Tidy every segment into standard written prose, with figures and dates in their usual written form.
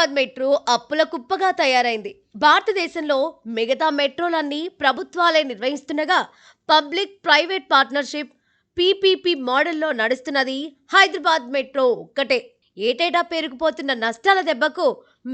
Hyderabad metro అప్పుల కుప్పగా తయారైంది. భారతదేశంలో మిగతా మెట్రోలన్నీ ప్రభుత్వాలే నిర్వహిస్తుండగా పబ్లిక్ ప్రైవేట్ పార్ట్నర్షిప్ పీపీపీ మోడల్లో నడుస్తున్నది హైదరాబాద్ మెట్రో ఒక్కటే. ఏటేటా పెరిగిపోతున్న నష్టాల దెబ్బకు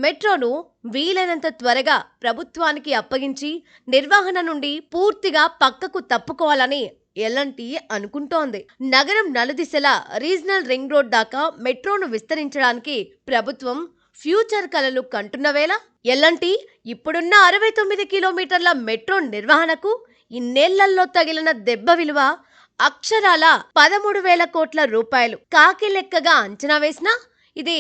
మెట్రోను వీలైనంత త్వరగా ప్రభుత్వానికి అప్పగించి నిర్వహణ నుండి పూర్తిగా పక్కకు తప్పుకోవాలని ఎల్ఎన్టీ అనుకుంటోంది. నగరం నలుదిశలా రీజనల్ రింగ్ రోడ్ దాకా మెట్రోను విస్తరించడానికి ప్రభుత్వం ఫ్యూచర్ కలలు కంటున్న వేళ ఎల్ఎన్టీ ఇప్పుడున్న 69 కిలోమీటర్ల మెట్రో నిర్వహణకు ఇన్నేళ్లలో తగిలిన దెబ్బ విలువ అక్షరాల 13,000 కోట్ల రూపాయలు. కాకి లెక్కగా అంచనా వేసినా ఇది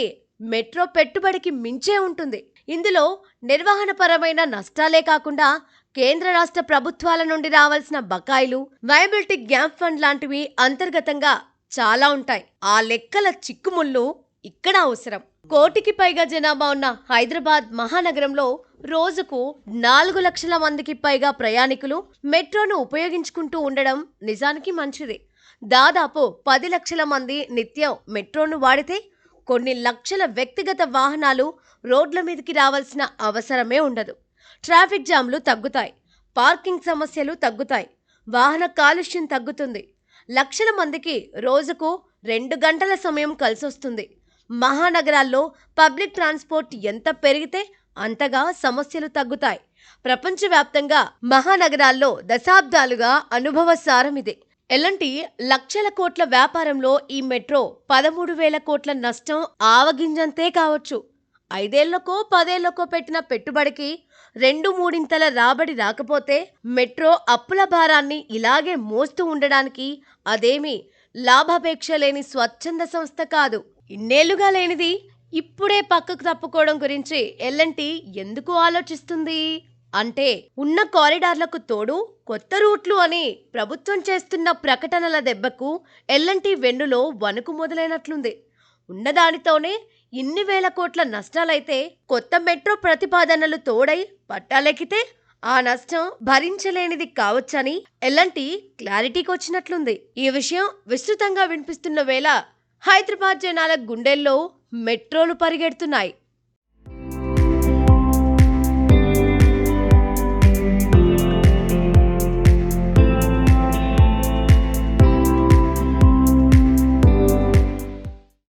మెట్రో పెట్టుబడికి మించే ఉంటుంది. ఇందులో నిర్వహణపరమైన నష్టాలే కాకుండా కేంద్ర రాష్ట్ర ప్రభుత్వాల నుండి రావాల్సిన బకాయిలు, వయబిలిటీ గ్యాప్ ఫండ్ లాంటివి అంతర్గతంగా చాలా ఉంటాయి. ఆ లెక్కల చిక్కుముళ్ళు ఇక్కడ అవసరం. 1 కోటికి పైగా జనాభా ఉన్న హైదరాబాద్ మహానగరంలో రోజుకు 4 లక్షల మందికి పైగా ప్రయాణికులు మెట్రోను ఉపయోగించుకుంటూ ఉండడం నిజానికి మంచిది. దాదాపు 10 లక్షల మంది నిత్యం మెట్రోను వాడితే కొన్ని లక్షల వ్యక్తిగత వాహనాలు రోడ్ల మీదకి రావాల్సిన అవసరమే ఉండదు. ట్రాఫిక్ జామ్లు తగ్గుతాయి, పార్కింగ్ సమస్యలు తగ్గుతాయి, వాహన కాలుష్యం తగ్గుతుంది. లక్షల మందికి రోజుకు 2 గంటల సమయం కలిసొస్తుంది. మహానగరాల్లో పబ్లిక్ ట్రాన్స్పోర్ట్ ఎంత పెరిగితే అంతగా సమస్యలు తగ్గుతాయి. ప్రపంచవ్యాప్తంగా మహానగరాల్లో దశాబ్దాలుగా అనుభవ సారమిదే. ఎల్ఎన్టీ లక్షల కోట్ల వ్యాపారంలో ఈ మెట్రో 13,000 కోట్ల నష్టం ఆవగింజంతే కావచ్చు. 5 ఏళ్లకో 10 ఏళ్లకో పెట్టిన పెట్టుబడికి 2-3 రాబడి రాకపోతే మెట్రో అప్పుల భారాన్ని ఇలాగే మోస్తూ ఉండడానికి అదేమీ లాభాపేక్ష లేని స్వచ్ఛంద సంస్థ కాదు. ఇన్నేళ్లుగా లేనిది ఇప్పుడే పక్కకు తప్పుకోవడం గురించి ఎల్ఎన్టీ ఎందుకు ఆలోచిస్తుంది అంటే, ఉన్న కారిడార్లకు తోడు కొత్త రూట్లు అని ప్రభుత్వం చేస్తున్న ప్రకటనల దెబ్బకు ఎల్ఎన్టీ వెన్నులో వణుకు మొదలైనట్లుంది. ఉన్నదానితోనే ఇన్ని వేల కోట్ల నష్టాలైతే కొత్త మెట్రో ప్రతిపాదనలు తోడై పట్టాలెక్కితే ఆ నష్టం భరించలేనిది కావచ్చని ఎల్ఎన్టీ క్లారిటీకి వచ్చినట్లుంది. ఈ విషయం విస్తృతంగా వినిపిస్తున్న వేళ హైదరాబాద్ జనాల గుండెల్లో మెట్రోలు పరిగెడుతున్నాయి.